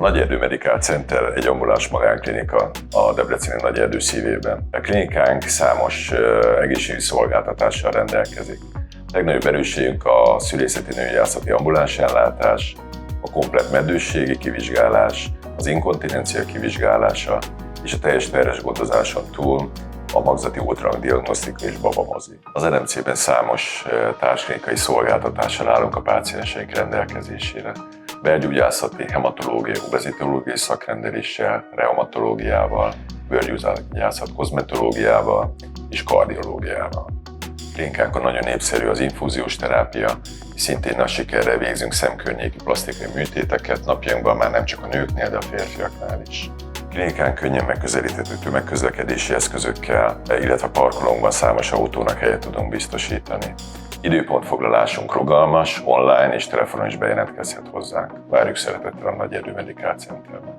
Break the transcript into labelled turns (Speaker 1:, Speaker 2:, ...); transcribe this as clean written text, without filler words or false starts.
Speaker 1: A Nagyerdő Medical Center egy ambuláns magánklinika a debreceni Nagyerdő szívében. A klinikánk számos egészségügyi szolgáltatással rendelkezik. A legnagyobb erősségünk a szülészeti nőgyászati ambuláns ellátás, a komplett meddősségi kivizsgálás, az inkontinencia kivizsgálása és a teljes terhes gondozáson túl a magzati ultrahangdiagnosztika és babamozi. Az NMC-ben számos társklinikai szolgáltatással állunk a pácienseink rendelkezésére. Belgyógyászati, hematológiai, obezitológiai szakrendeléssel, reumatológiával, bőrgyógyászat kozmetológiával és kardiológiával. Klinikánkon nagyon népszerű az infúziós terápia, szintén nagy sikerrel végzünk szemkörnyéki plastikai műtéteket, napjainkban már nem csak a nőknél, de a férfiaknál is. Klinikán könnyen megközelíthető tömegközlekedési eszközökkel, illetve parkolónkban számos autónak helyet tudunk biztosítani. Időpontfoglalásunk rugalmas, online és telefonon is bejelentkezhet hozzánk. Várjuk szeretettel a Nagyerdő Medical Centerben.